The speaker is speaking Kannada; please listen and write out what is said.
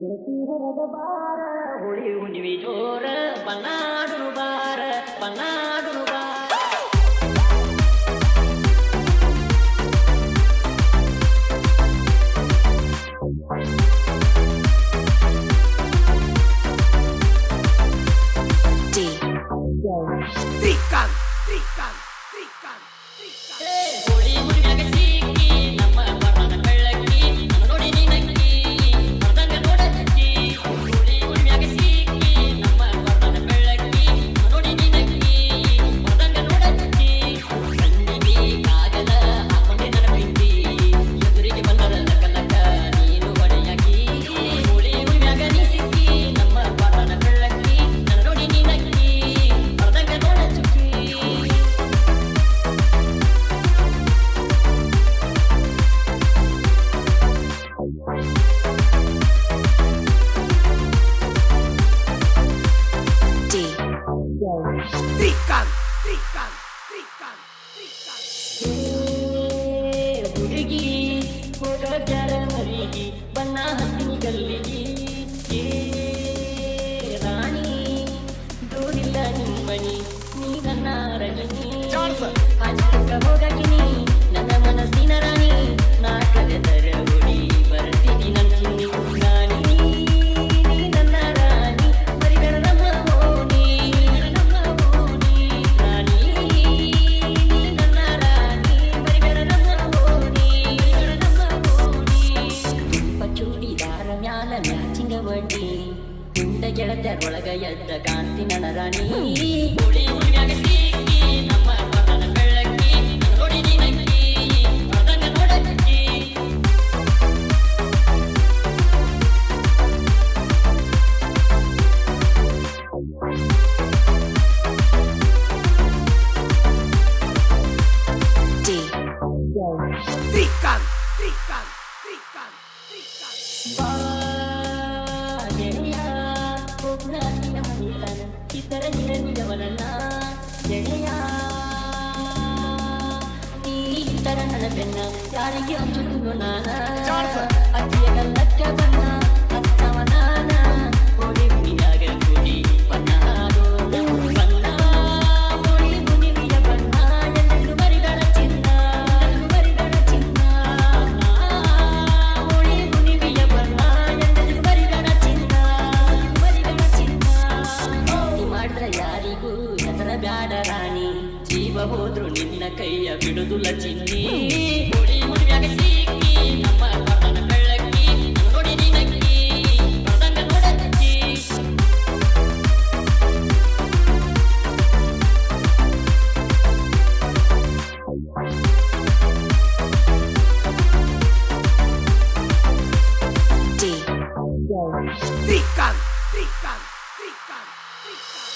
ಹೊರದ ಬಾರ ಹುಳಿ ಹುಣ್ಣಿಮೆ ಜೋರ ಬನ್ನಾಡುನು ಬಾರ ಬನ್ನಾಡುನು ಬಾರ Trican, trican, trican, trican. Holi ಹುಣ್ಣಿಮೆಗೆ ಸಿಕ್ಕಿ ನಮ್ಮ ಬಣ್ಣದ ಬೆಳ್ಳಕ್ಕಿ ನೋಡಿ ನಿನಕ್ಕಿ ಮರ್ದಂಗ ನೋಡಕ್ಕಿ ಹೋಳಿ ಹುಣ್ಣಿಮೆಗೆ ಸಿಕ್ಕಿ ನಮ್ಮ ಬಣ್ಣದ ಬೆಳ್ಳಕ್ಕಿ ನೋಡಿ ನಿನಕ್ಕಿ ಮರ್ದಂಗ ನೋಡಕ್ಕಿ ಕಣ್ಣಿಗೆ ಕಾಗದ ಹಾಕೊಂಡೆ ನನ್ನ ಪ್ರೀತಿ ಎದುರಿಗೆ ಬಂದರ ಲಕ ನೀನು ಒಡೆಯಾಗಿ ಹೋಳಿ ಹುಣ್ಣಿಮೆಗೆ ನೀ ಸಿಕ್ಕಿ ನಮ್ಮ ಬಣ್ಣದ ಬೆಳ್ಳಕ್ಕಿ ನೋಡಿ ನಿನಕ್ಕಿ ಮರ್ದಂಗ ನೋಡಕ್ಕಿ Trican, trican, trican, trican. ಹುಡುಗಿ ಹೋಗರ ಮರಿಗೆ ಬಣ್ಣ ಹಸಿನಿ ಗಲ್ಲಿಗೆ ಏ ರಾಣಿ ದೂರಿಲ್ಲ ನಿಮ್ಮನಿ ನೀ ನನ್ನ ರಜನಿ ಹಾಜಕ ಹೋಗಕಿನಿ ನನ್ನ ಮನಸ್ಸಿನ ರಾಣಿ ನಾ ಕರೆದರ ಹುಡಿ ಬರ್ತೀನಿ ನನ್ನ ಚಿನ್ನಿ ರಾಣಿ ನೀ ನನ್ನ ರಾಣಿ ಬರಿಗರ ನಮ್ಮ ಹೋನಿ ರಾಣಿ ನೀ ನನ್ನ ರಾಣಿ ಬರಿಗರ ನಮ್ಮ ಹೋನಿ ಚೂಡಿದಾರ ಮ್ಯಾಲ ಮ್ಯಾಚಿಂಗ ಬಡ್ಡಿ ಮುಂದೆ ಗೆಳತ್ಯರೊಳಗ ಎದ್ದ ಕಾಂತಿ ನನ್ನ ರಾಣಿ ಹುಳಿ ಹುಳಿಯಾಗ ಸಿಕ್ಕಿ ನಮ್ಮ ಬಣ್ಣದ ಬೆಳ್ಳಕ್ಕಿ ನೋಡಿ ನಿನಕ್ಕಿ ಮರ್ದಂಗ ನೋಡಕ್ಕಿ Trican, trican, trican, trican. ಬಾ ಗೆಳೆಯ ಒಬ್ನ ನಿನ್ನ ಮನಿತನ ಇತರ ನಿರನಿದವನಲ್ಲ ಗೆಳೆಯ ಈ ತರ ನನ್ನ ಬೆನ್ನ ಯಾರಿಗೆ ಹಂಚುತ್ತೋ ನಾನ ಅಜ್ಜಿಯ ಕಲ್ಲಕ್ಕ ಬಣ್ಣ ಹಚ್ಚವ ನಾನ ಹೋಳಿ ಹುಣ್ಣಿಮ್ಯಾಗ ಕೂಡಿ ಬಣ್ಣ ಹಾಡೋಣ ಬಣ್ಣ ಹೋಳಿ ಹುಣ್ಣಿಮೆಯ ಬಣ್ಣ ಎಲ್ಲೆಲ್ಲೂ ಬರಿದಳ ಚಿನ್ನ ಎಲ್ಲೆಲ್ಲೂ ಬರಿದಳ ಚಿನ್ನ ಹೋಳಿ ಹುಣ್ಣಿಮೆಯ ಬಣ್ಣ ಎಲ್ಲೆಲ್ಲೂ ಬರಿದಳ ಚಿನ್ನ ಬರಿದಳ ಚಿನ್ನ ಭಕ್ತಿ ಮಾಡಿದ್ರ ಯಾರಿಗೂ ಹೆಸರ ಬ್ಯಾಡ ರಾಣಿ ಜೀವ ಹೋದ್ರು ನಿನ್ನ ಕೈಯ ಬಿಡುದುಲ್ಲ ಚಿನ್ನಿ ಹೋಳಿ ಹುಣ್ಣಿಮೆಯಾಗ ಸಿಕ್ಕಿ ನಮ್ಮ ಬಣ್ಣದ ಬೆಳ್ಳಕ್ಕಿ ನೋಡಿ ನಿನಕ್ಕಿ ಮರ್ದಂಗ ನೋಡಕ್ಕಿ Trican, trican, trican, trican.